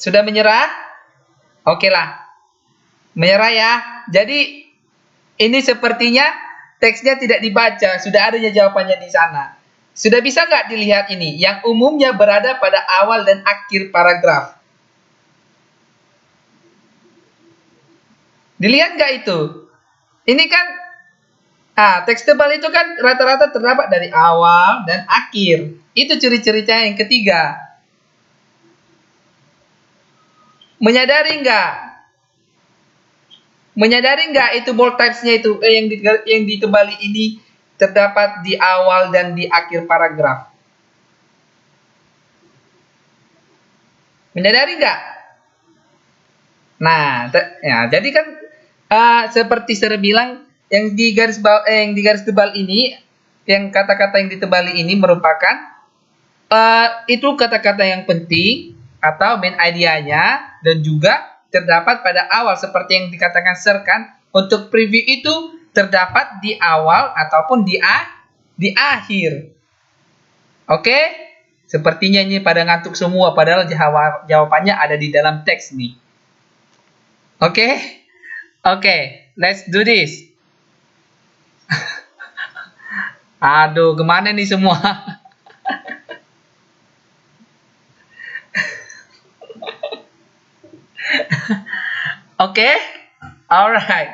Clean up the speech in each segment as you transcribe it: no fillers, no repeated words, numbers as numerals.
Sudah menyerah? Oke lah. Menyerah ya. Jadi ini sepertinya teksnya tidak dibaca, sudah adanya jawabannya di sana. Sudah bisa nggak dilihat ini? Yang umumnya berada pada awal dan akhir paragraf. Dilihat nggak itu? Ini kan, teks tebal itu kan rata-rata terdapat dari awal dan akhir. Itu ciri-cirinya yang ketiga. Menyadari nggak? Menyadari nggak itu bold types-nya itu yang ditebali ini terdapat di awal dan di akhir paragraf? Menyadari nggak? Nah, ya, jadi kan seperti saya bilang yang di garis tebal ini, yang kata-kata yang ditebali ini merupakan itu kata-kata yang penting atau main idea-nya dan juga terdapat pada awal seperti yang dikatakan Sir kan, untuk preview itu terdapat di awal ataupun di akhir. Oke? Sepertinya ini pada ngantuk semua padahal jawabannya ada di dalam teks nih. Oke? Oke, let's do this. Aduh, kemana nih semua? Oke? Alright.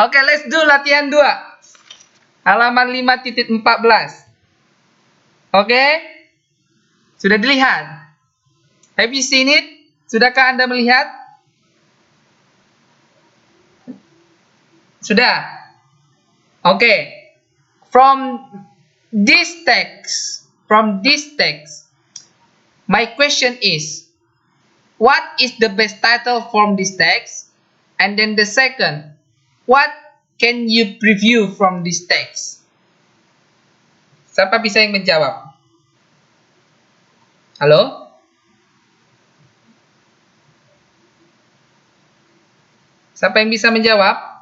Oke, let's do latihan 2. Halaman 5.14. Oke? Sudah dilihat? Have you seen it? Sudahkah Anda melihat? Sudah? Oke. From this text, my question is, what is the best title from this text? And then the second, what can you preview from this text? Siapa bisa yang menjawab? Halo? Siapa yang bisa menjawab?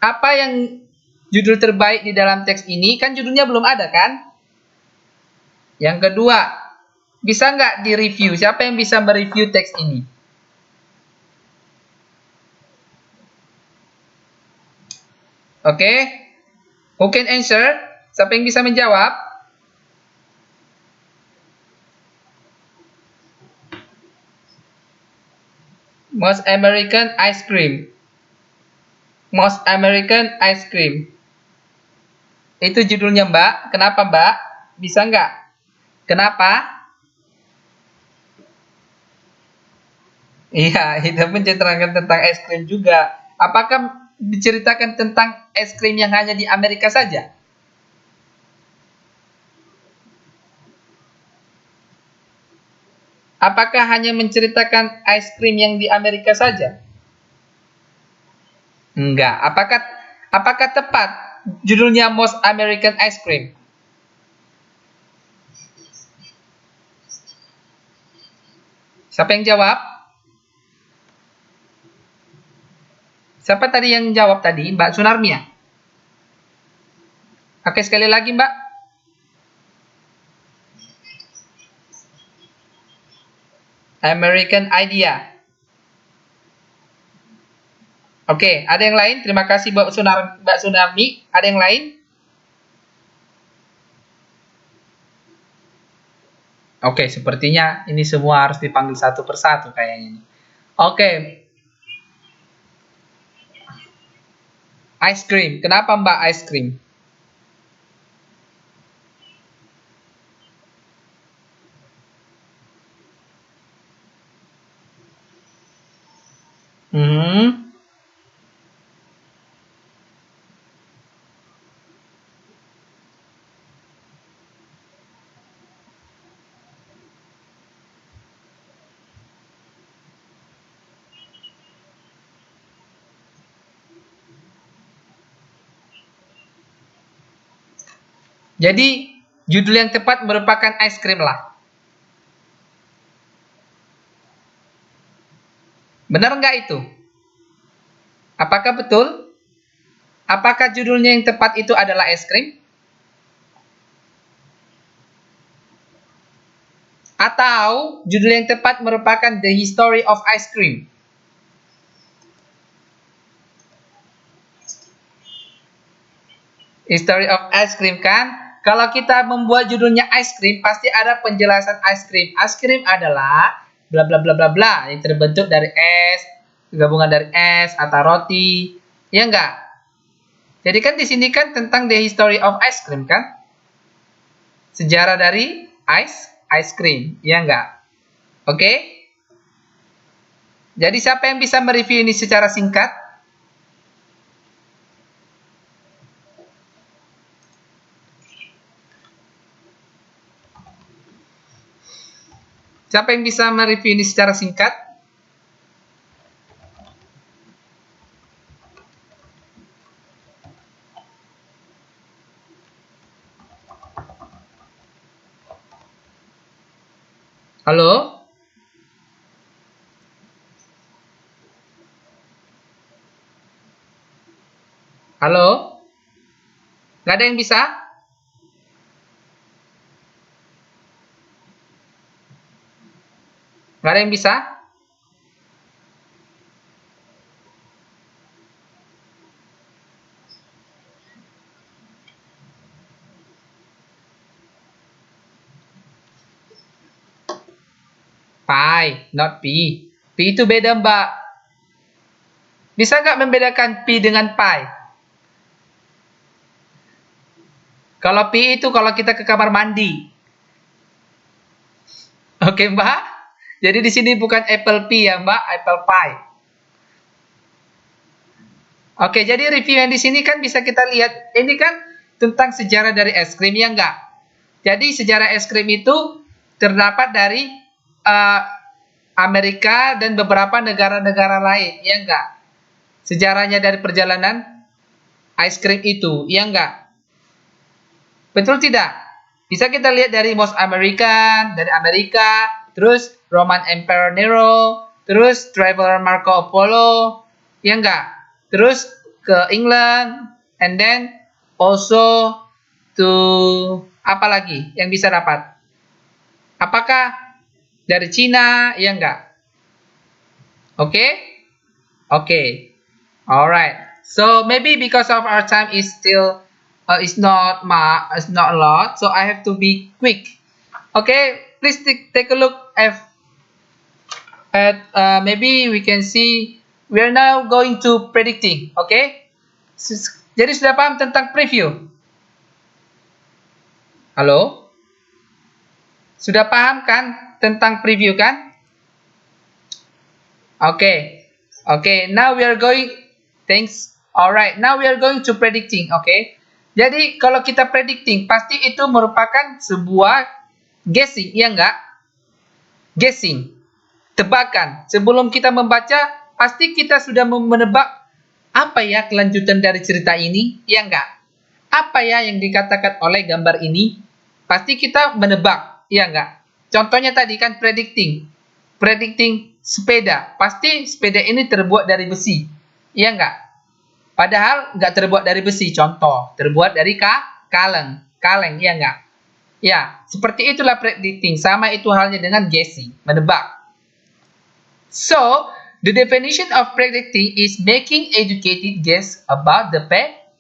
Apa yang judul terbaik di dalam teks ini? Kan judulnya belum ada kan? Yang kedua, bisa nggak direview? Siapa yang bisa mereview teks ini? Oke? Who can answer? Siapa yang bisa menjawab? Most American ice cream. Most American ice cream. Itu judulnya Mbak. Kenapa Mbak? Bisa nggak? Kenapa? Iya, itu menceritakan tentang es krim juga. Apakah diceritakan tentang es krim yang hanya di Amerika saja? Apakah hanya menceritakan es krim yang di Amerika saja? Enggak. Apakah tepat judulnya Most American Ice Cream? Siapa yang jawab? Siapa tadi yang jawab tadi? Mbak Sunarmi ya? Oke, sekali lagi Mbak. American Idea. Oke, ada yang lain? Terima kasih Mbak Sunarmi. Ada yang lain? Oke, sepertinya ini semua harus dipanggil satu persatu kayaknya. Oke. Ice cream. Kenapa Mbak ice cream? Jadi, judul yang tepat merupakan ice cream lah. Benar nggak itu? Apakah betul? Apakah judulnya yang tepat itu adalah es krim? Atau judul yang tepat merupakan The History of Ice Cream. History of Ice Cream kan? Kalau kita membuat judulnya ice cream, pasti ada penjelasan ice cream. Ice cream adalah bla bla bla bla bla yang terbentuk dari es, gabungan dari es atau roti, ya enggak? Jadi kan di sini kan tentang the history of ice cream kan? Sejarah dari ice cream, ya enggak? Oke? Jadi siapa yang bisa mereview ini secara singkat? Siapa yang bisa mereview ini secara singkat? Halo? Halo? Nggak ada yang bisa? Nggak ada yang bisa? Pi, not P. P itu beda, Mbak. Bisa nggak membedakan Pi dengan pi? Kalau Pi itu kalau kita ke kamar mandi. Oke, Mbak? Jadi di sini bukan apple Pi ya, Mbak, apple pie. Oke, jadi review yang di sini kan bisa kita lihat, ini kan tentang sejarah dari es krim, ya enggak? Jadi sejarah es krim itu terdapat dari Amerika dan beberapa negara-negara lain, ya enggak? Sejarahnya dari perjalanan es krim itu, ya enggak? Betul tidak? Bisa kita lihat dari most American, dari Amerika, terus Roman Emperor Nero, terus Traveler Marco Polo, ya enggak? Terus ke England, and then also to apa lagi yang bisa dapat? Apakah dari Cina, ya enggak? Oke? Oke. Alright. So maybe because of our time is still is not a lot, so I have to be quick. Okay, please take a look at maybe we can see we are now going to predicting. Okay, jadi sudah paham tentang preview? Halo, sudah paham kan tentang preview kan? Okay, okay. Now we are going. Thanks. Alright, now we are going to predicting. Okay. Jadi kalau kita predicting, pasti itu merupakan sebuah guessing, iya enggak? Guessing, tebakan. Sebelum kita membaca, pasti kita sudah menebak apa ya kelanjutan dari cerita ini, iya enggak? Apa ya yang dikatakan oleh gambar ini? Pasti kita menebak, iya enggak? Contohnya tadi kan predicting. Predicting sepeda. Pasti sepeda ini terbuat dari besi, iya enggak? Padahal nggak terbuat dari besi, contoh. Terbuat dari kaleng, ya nggak? Ya, seperti itulah predicting. Sama itu halnya dengan guessing, menebak. So, the definition of predicting is making educated guess about the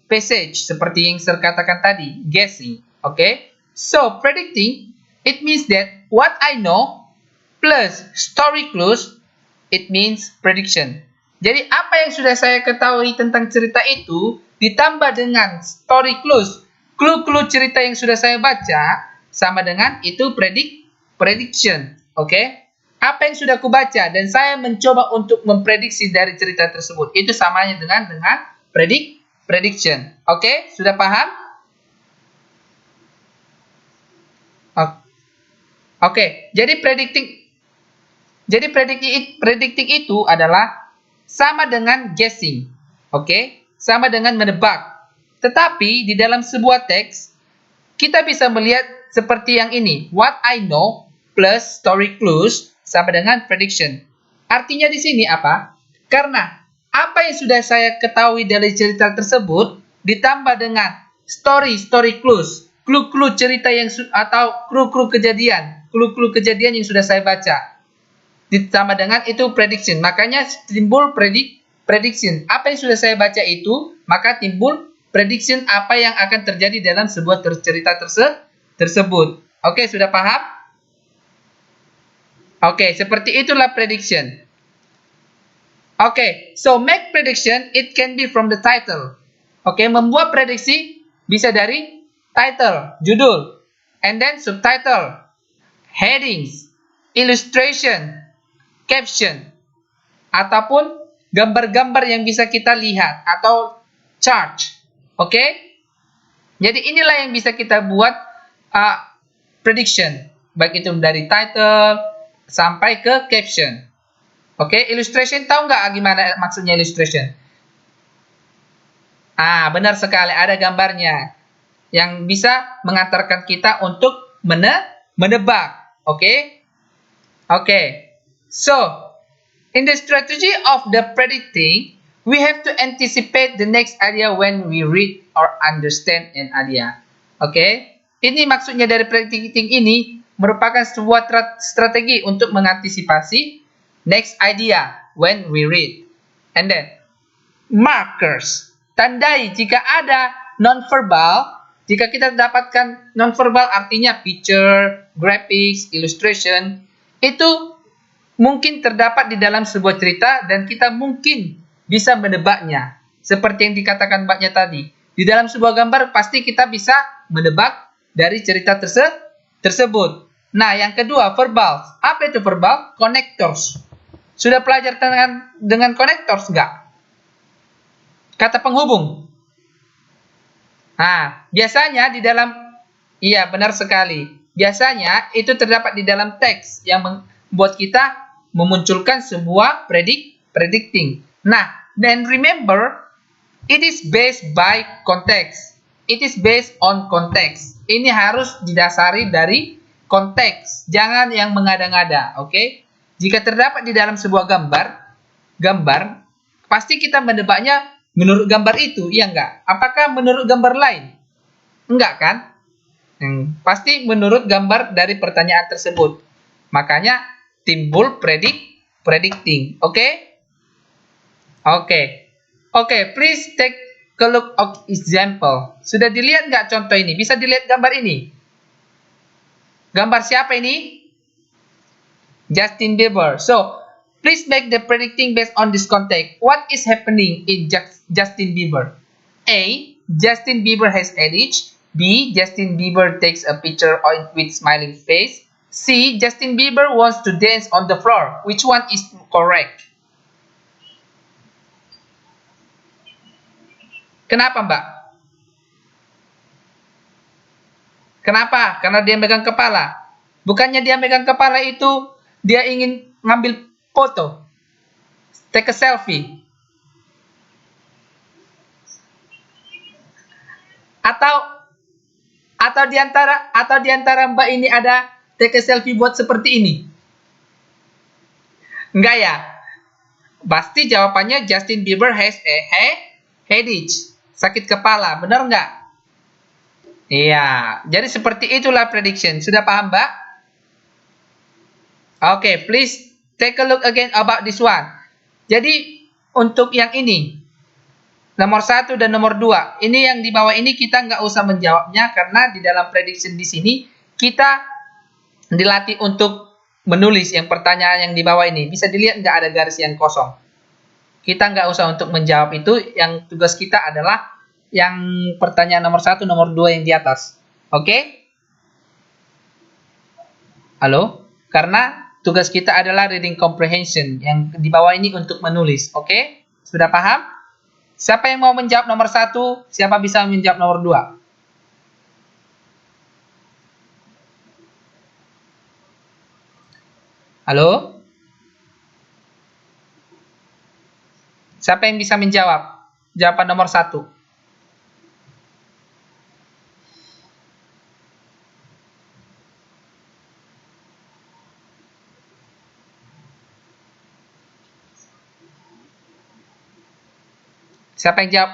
passage. Seperti yang saya katakan tadi, guessing. Okay? So, predicting, it means that what I know plus story clues, it means prediction. Jadi apa yang sudah saya ketahui tentang cerita itu ditambah dengan story clues, clue-clue cerita yang sudah saya baca sama dengan itu prediction. Oke? Apa yang sudah aku baca dan saya mencoba untuk memprediksi dari cerita tersebut. Itu samanya dengan prediction. Oke? Sudah paham? Oke. Jadi predicting itu adalah sama dengan guessing, oke? Sama dengan menebak. Tetapi di dalam sebuah teks, kita bisa melihat seperti yang ini. What I know plus story clues sama dengan prediction. Artinya di sini apa? Karena apa yang sudah saya ketahui dari cerita tersebut ditambah dengan story clues, clue-clue cerita yang atau clue-clue kejadian clue-clue kejadian yang sudah saya baca. Ditambah dengan itu prediction. Makanya timbul prediction. Apa yang sudah saya baca itu, maka timbul prediction apa yang akan terjadi dalam sebuah cerita tersebut. Oke, sudah paham? Oke, seperti itulah prediction. Oke, so make prediction, it can be from the title. Oke, membuat prediksi bisa dari title, judul, and then subtitle, headings, illustration, caption, ataupun gambar-gambar yang bisa kita lihat atau chart. Oke? Jadi inilah yang bisa kita buat prediction, baik itu dari title sampai ke caption. Oke, illustration, tahu nggak gimana maksudnya illustration? Benar sekali, ada gambarnya yang bisa mengantarkan kita untuk menebak. Oke? Oke. So, in the strategy of the predicting, we have to anticipate the next idea when we read or understand an idea. Oke? Ini maksudnya dari predicting ini merupakan sebuah strategi untuk mengantisipasi next idea when we read. And then, markers. Tandai jika ada non-verbal, jika kita dapatkan non-verbal artinya picture, graphics, illustration, itu mungkin terdapat di dalam sebuah cerita dan kita mungkin bisa menebaknya. Seperti yang dikatakan mbaknya tadi. Di dalam sebuah gambar pasti kita bisa menebak dari cerita tersebut. Nah, yang kedua, verbal. Apa itu verbal? Connectors. Sudah pelajar dengan connectors enggak? Kata penghubung. Biasanya di dalam, iya benar sekali. Biasanya itu terdapat di dalam teks yang membuat kita memunculkan sebuah predicting. Nah, then remember, it is based by context. It is based on context. Ini harus didasari dari konteks. Jangan yang mengada-ngada, oke? Jika terdapat di dalam sebuah gambar, pasti kita menebaknya menurut gambar itu, iya enggak? Apakah menurut gambar lain? Enggak kan? Pasti menurut gambar dari pertanyaan tersebut. Makanya timbul predicting. Oke? Oke, please take a look of example. Sudah dilihat nggak contoh ini? Bisa dilihat gambar ini? Gambar siapa ini? Justin Bieber. So, please make the predicting based on this context. What is happening in Justin Bieber? A. Justin Bieber has age. B. Justin Bieber takes a picture with smiling face. C. Justin Bieber wants to dance on the floor. Which one is correct? Kenapa, Mbak? Kenapa? Karena dia megang kepala. Bukannya dia megang kepala itu dia ingin ngambil foto, take a selfie, atau diantara mbak ini ada take a selfie buat seperti ini? Enggak ya? Pasti jawabannya Justin Bieber has a headache, sakit kepala, benar enggak? Iya, jadi seperti itulah prediction. Sudah paham, Mbak? Oke, please take a look again about this one. Jadi untuk yang ini, nomor 1 dan nomor 2, ini yang di bawah ini kita nggak usah menjawabnya karena di dalam prediction di sini kita dilatih untuk menulis yang pertanyaan yang di bawah ini. Bisa dilihat nggak ada garis yang kosong. Kita nggak usah untuk menjawab itu. Yang tugas kita adalah yang pertanyaan nomor 1, nomor 2 yang di atas. Oke? Halo? Karena tugas kita adalah reading comprehension. Yang di bawah ini untuk menulis. Oke? Sudah paham? Siapa yang mau menjawab nomor 1? Siapa bisa menjawab nomor 2? Halo? Siapa yang bisa menjawab? Jawaban nomor 1. Siapa yang jawab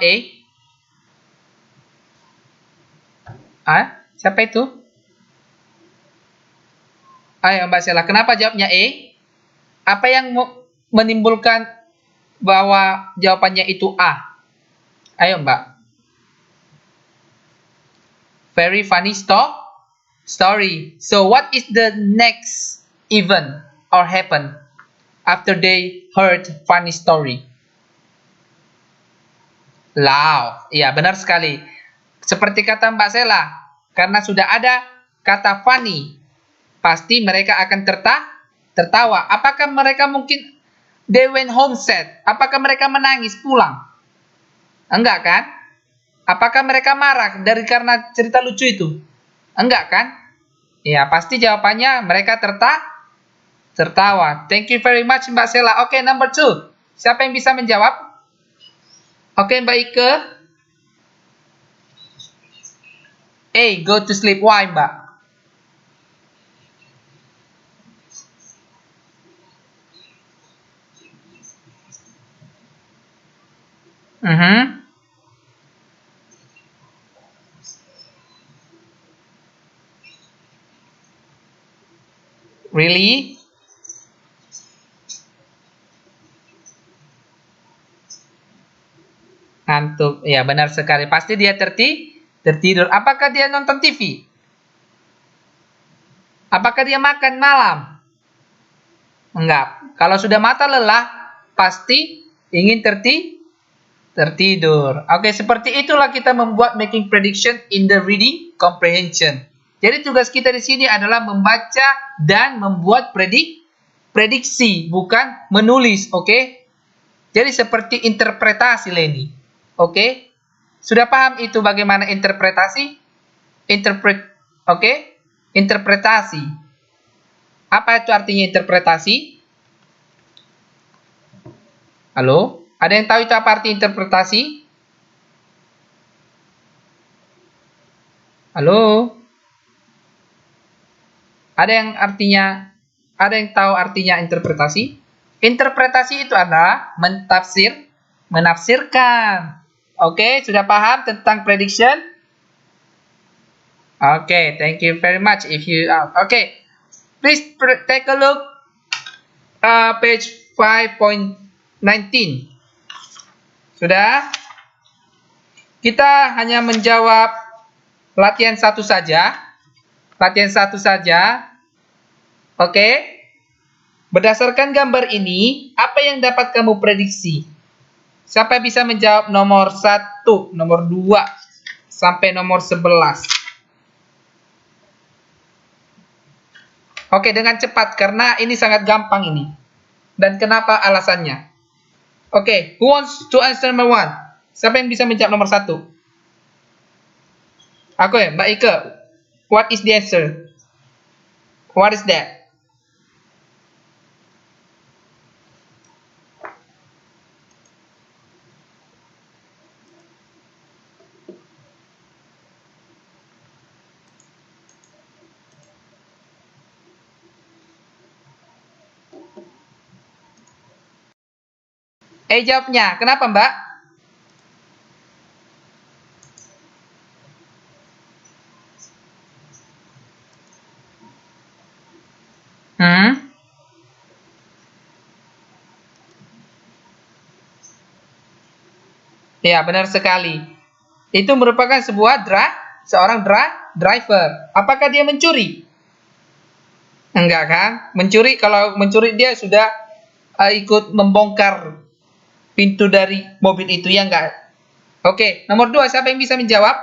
A? Siapa itu? Ayo Mbak Sela, kenapa jawabnya E? Apa yang menimbulkan bahwa jawabannya itu A? Ayo Mbak. Very funny story. So what is the next event or happen after they heard funny story? Laugh. Ya, benar sekali. Seperti kata Mbak Sela, karena sudah ada kata funny, pasti mereka akan tertawa. Apakah mereka mungkin they went home sad? Apakah mereka menangis pulang? Enggak kan? Apakah mereka marah karena cerita lucu itu? Enggak kan? Ya, pasti jawabannya mereka tertawa. Thank you very much Mbak Sela. Oke, number 2. Siapa yang bisa menjawab? Oke, Mbak Ike. A, go to sleep. Why, Mbak? Really? Ngantuk. Ya, benar sekali. Pasti dia tertidur. Apakah dia nonton TV? Apakah dia makan malam? Enggak. Kalau sudah mata lelah, pasti ingin tertidur. Oke, seperti itulah kita membuat making prediction in the reading comprehension. Jadi tugas kita di sini adalah membaca dan membuat prediksi, bukan menulis, oke? Jadi seperti interpretasi, Leni. Oke? Sudah paham itu bagaimana interpretasi? Oke? Interpretasi. Apa itu artinya interpretasi? Halo? Ada yang tahu itu apa arti interpretasi? Halo? Ada yang tahu artinya interpretasi? Interpretasi itu adalah menafsirkan. Oke, sudah paham tentang prediction? Oke, thank you very much. Oke, please take a look page 5.19. Sudah? Kita hanya menjawab latihan satu saja. Oke. Berdasarkan gambar ini, apa yang dapat kamu prediksi? Siapa yang bisa menjawab nomor 1, nomor 2, sampai nomor 11? Oke, dengan cepat, karena ini sangat gampang ini. Dan kenapa alasannya? Oke, who wants to answer number 1? Siapa yang bisa menjawab nomor 1? Aku ya, Mbak Ike. What is the answer? What is that? Jawabnya. Kenapa, Mbak? Ya, benar sekali. Itu merupakan seorang driver. Apakah dia mencuri? Enggak kan? Kalau mencuri dia sudah ikut membongkar pintu dari mobil itu, ya enggak? Oke, nomor 2, siapa yang bisa menjawab?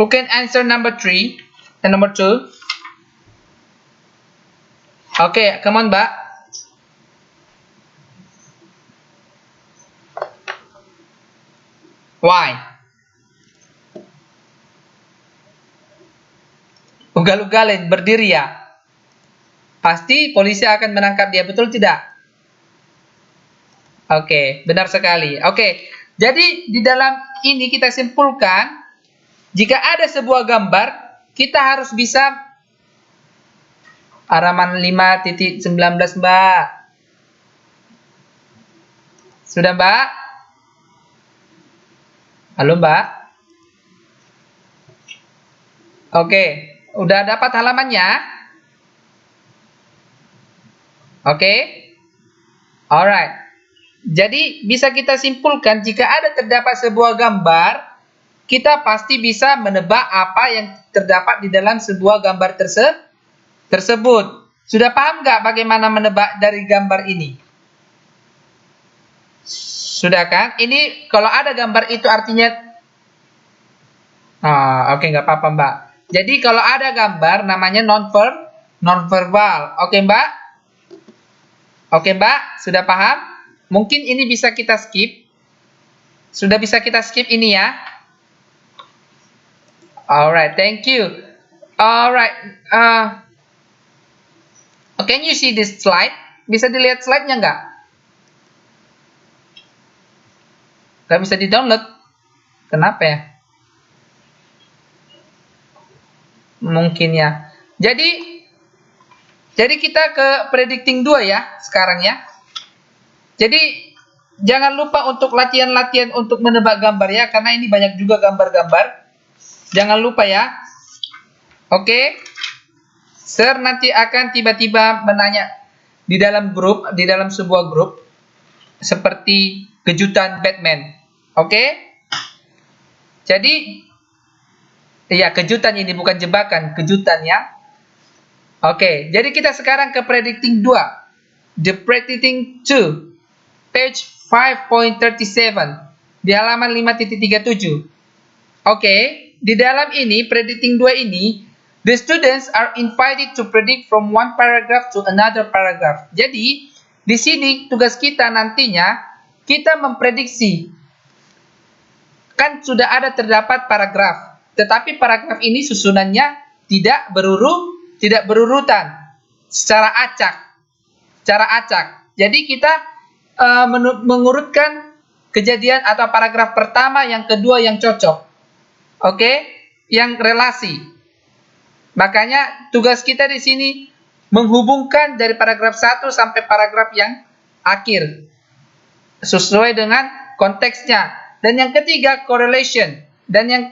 Who can answer number 3 and number 2? Oke, come on, Mbak. Why? Ugal-ugalin, berdiri ya. Pasti polisi akan menangkap dia, betul tidak? Oke, benar sekali. Oke, jadi di dalam ini kita simpulkan, jika ada sebuah gambar, kita harus bisa halaman 5.19, Mbak. Sudah, Mbak? Halo, Mbak? Oke, udah dapat halamannya? Oke. Alright. Jadi bisa kita simpulkan jika ada terdapat sebuah gambar, kita pasti bisa menebak apa yang terdapat di dalam sebuah gambar tersebut. Sudah paham nggak bagaimana menebak dari gambar ini? Sudah kan? Ini kalau ada gambar itu artinya oke, nggak apa-apa Mbak. Jadi kalau ada gambar namanya non-verbal. Oke Mbak? Oke Mbak, sudah paham? Mungkin ini bisa kita skip. Sudah bisa kita skip ini ya. Alright, thank you. Alright, can you see this slide? Bisa dilihat slide-nya nggak? Nggak bisa di-download. Kenapa ya? Mungkin ya. Jadi kita ke predicting 2 ya sekarang ya. Jadi jangan lupa untuk latihan-latihan untuk menebak gambar ya, karena ini banyak juga gambar-gambar. Jangan lupa ya. Oke. Sir nanti akan tiba-tiba menanya di dalam grup, di dalam sebuah grup seperti kejutan Batman. Oke? Jadi iya, kejutan ini bukan jebakan, kejutan ya. Oke, jadi kita sekarang ke predicting 2. The predicting 2. Page 5.37 di halaman 5.37. Oke, di dalam ini predicting 2 ini, the students are invited to predict from one paragraph to another paragraph. Jadi, di sini tugas kita nantinya kita memprediksi. Kan sudah ada terdapat paragraf, tetapi paragraf ini susunannya tidak berurutan, secara acak. Jadi kita mengurutkan kejadian atau paragraf pertama, yang kedua yang cocok. Oke, yang relasi. Makanya tugas kita di sini menghubungkan dari paragraf 1 sampai paragraf yang akhir sesuai dengan konteksnya. Dan yang ketiga correlation, dan yang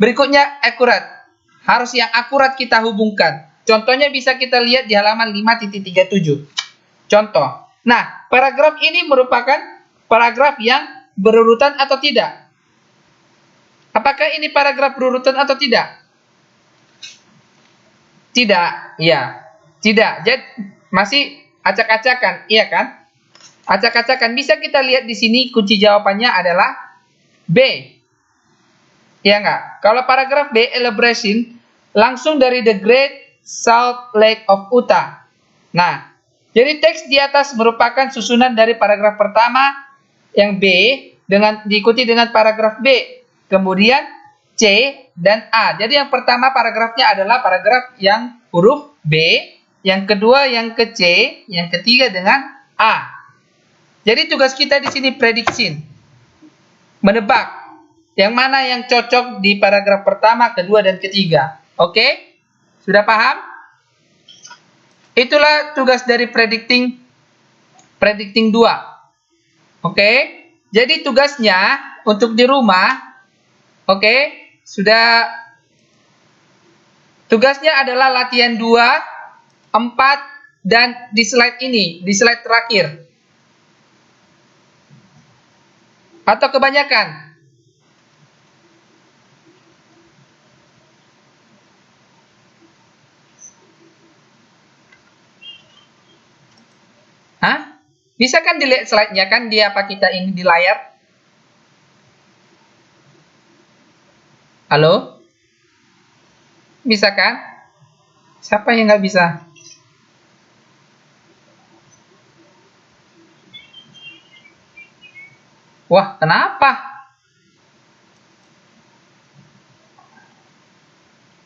berikutnya akurat. Harus yang akurat kita hubungkan. Contohnya bisa kita lihat di halaman 5.37. Contoh. Nah, paragraf ini merupakan paragraf yang berurutan atau tidak? Apakah ini paragraf berurutan atau tidak? Tidak, ya. Tidak. Jadi masih acak-acakan, iya kan? Acak-acakan. Bisa kita lihat di sini kunci jawabannya adalah B. Ya enggak? Kalau paragraf B, elaboration, langsung dari the Great Salt Lake of Utah. Nah, jadi teks di atas merupakan susunan dari paragraf pertama yang B dengan diikuti dengan paragraf B, kemudian C dan A. Jadi yang pertama paragrafnya adalah paragraf yang huruf B, yang kedua yang ke C, yang ketiga dengan A. Jadi tugas kita di sini prediction, menebak yang mana yang cocok di paragraf pertama, kedua dan ketiga. Oke? Sudah paham? Itulah tugas dari predicting 2. Oke? Jadi tugasnya untuk di rumah, oke? Sudah, tugasnya adalah latihan 2, 4 dan di slide ini, di slide terakhir. Atau kebanyakan? Hah? Bisa kan dilihat slide-nya kan di apa kita ini di layar? Halo? Bisa kan? Siapa yang nggak bisa? Wah, kenapa?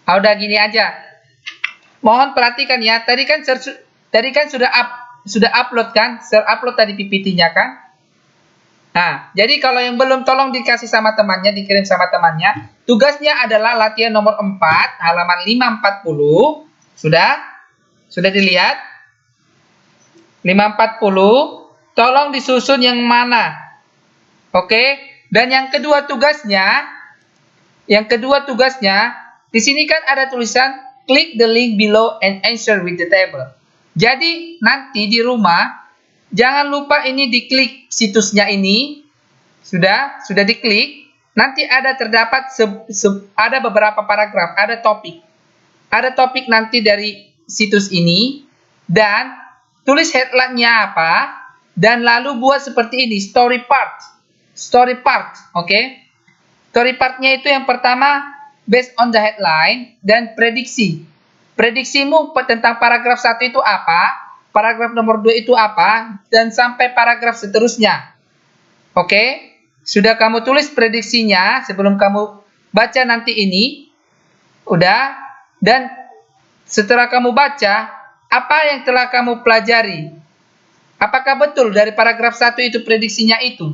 Udah gini aja. Mohon perhatikan ya. Tadi kan sudah upload kan? Upload tadi PPT-nya kan? Nah, jadi kalau yang belum, tolong dikasih sama temannya, dikirim sama temannya. Tugasnya adalah latihan nomor 4, halaman 540. Sudah? Sudah dilihat? 540. Tolong disusun yang mana? Oke? Dan yang kedua tugasnya Di sini kan ada tulisan click the link below and answer with the table. Jadi nanti di rumah jangan lupa ini diklik situsnya ini. Sudah diklik. Nanti ada terdapat ada beberapa paragraf, ada topik. Ada topik nanti dari situs ini dan tulis headline-nya apa dan lalu buat seperti ini, story part. Story part, oke? Story part-nya itu yang pertama based on the headline dan prediksi. Prediksimu tentang paragraf 1 itu apa? Paragraf nomor 2 itu apa? Dan sampai paragraf seterusnya. Oke? Sudah kamu tulis prediksinya sebelum kamu baca nanti ini. Udah? Dan setelah kamu baca, apa yang telah kamu pelajari? Apakah betul dari paragraf 1 itu prediksinya itu?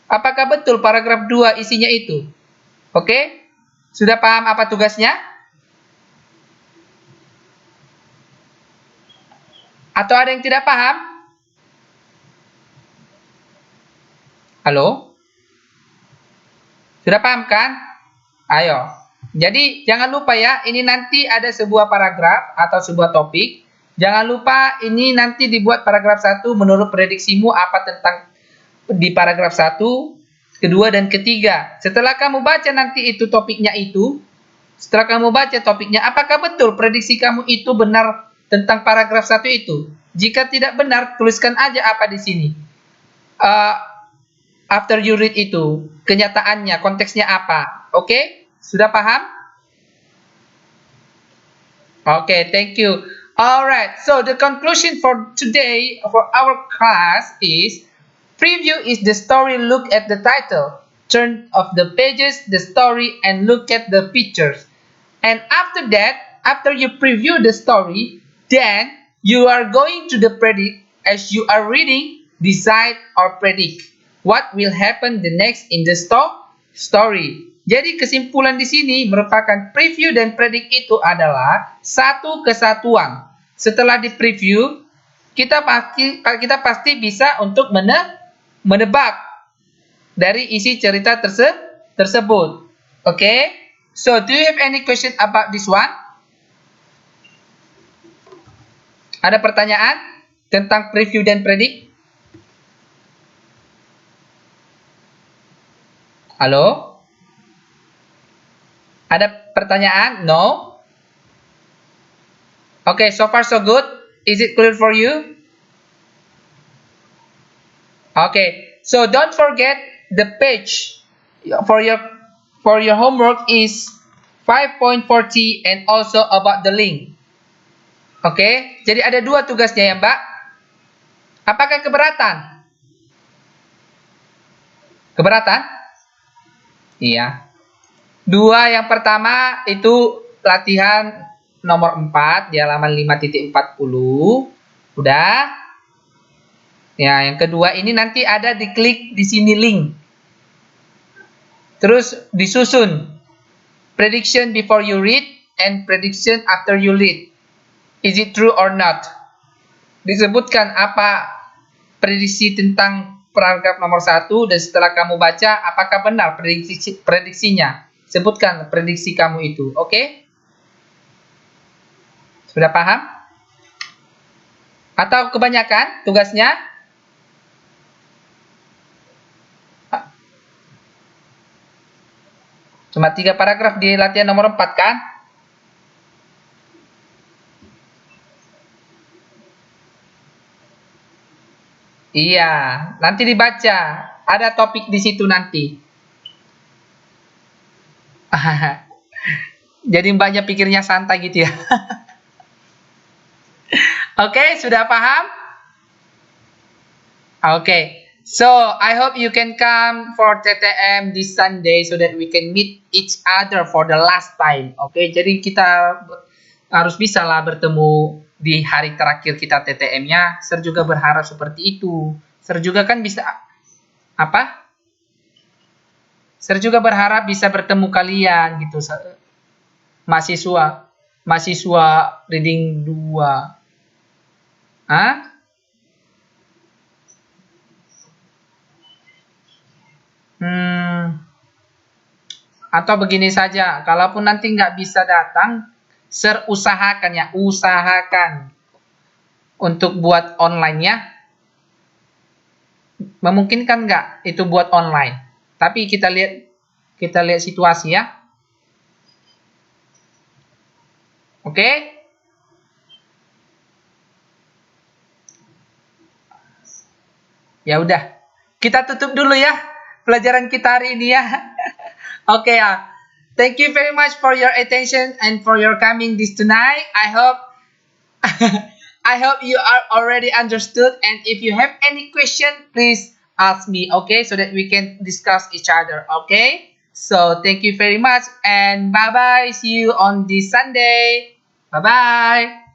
Apakah betul paragraf 2 isinya itu? Oke? Sudah paham apa tugasnya? Atau ada yang tidak paham? Halo? Sudah paham kan? Ayo. Jadi jangan lupa ya, ini nanti ada sebuah paragraf atau sebuah topik. Jangan lupa ini nanti dibuat paragraf 1 menurut prediksimu apa tentang di paragraf 1, kedua, dan ketiga. Setelah kamu baca nanti itu topiknya itu, setelah kamu baca topiknya, apakah betul prediksi kamu itu benar tentang paragraf 1 itu? Jika tidak benar, tuliskan aja apa di sini. After you read itu, kenyataannya, konteksnya apa. Oke? Sudah paham? Oke, thank you. Alright, so the conclusion for today for our class is preview is the story, look at the title, turn off the pages, the story, and look at the pictures. And after that, after you preview the story, then you are going to the predict as you are reading, decide or predict what will happen the next in the story. Jadi kesimpulan di sini merupakan preview dan predict itu adalah satu kesatuan. Setelah di preview, kita pasti bisa untuk menebak dari isi cerita tersebut. Oke? So, do you have any question about this one? Ada pertanyaan tentang preview dan predict? Halo? Ada pertanyaan? No? Okay, so far so good. Is it clear for you? Okay, so don't forget the page for your homework is 5.40 and also about the link. Okay, jadi ada 2 tugasnya ya, Mbak. Apakah keberatan? Keberatan? Iya. 2 yang pertama itu latihan nomor 4 di halaman 5.40. Udah? Ya, yang kedua ini nanti ada diklik di sini link. Terus disusun prediction before you read and prediction after you read. Is it true or not? Disebutkan apa prediksi tentang paragraf nomor 1 dan setelah kamu baca apakah benar prediksinya. Sebutkan prediksi kamu itu, oke? Sudah paham? Atau kebanyakan tugasnya? Cuma 3 paragraf di latihan nomor 4 kan? Iya, nanti dibaca. Ada topik di situ nanti. Jadi mbaknya pikirnya santai gitu ya. Oke, sudah paham? Oke. So, I hope you can come for TTM this Sunday so that we can meet each other for the last time. Oke, jadi kita harus bisa lah bertemu di hari terakhir kita TTM-nya. Ser juga berharap seperti itu. Ser juga kan bisa apa? Ser juga berharap bisa bertemu kalian gitu. Mahasiswa reading 2. Hah? Atau begini saja, kalaupun nanti nggak bisa datang, usahakan ya, usahakan untuk buat online-nya. Memungkinkan nggak itu buat online? Tapi kita lihat situasi ya. Oke? Ya udah, kita tutup dulu ya pelajaran kita hari ini ya. Oke ya. Thank you very much for your attention and for your coming this tonight. I hope I hope you are already understood, and if you have any question, please ask me, okay, so that we can discuss each other, okay? So thank you very much, and bye bye. See you on this Sunday. Bye bye.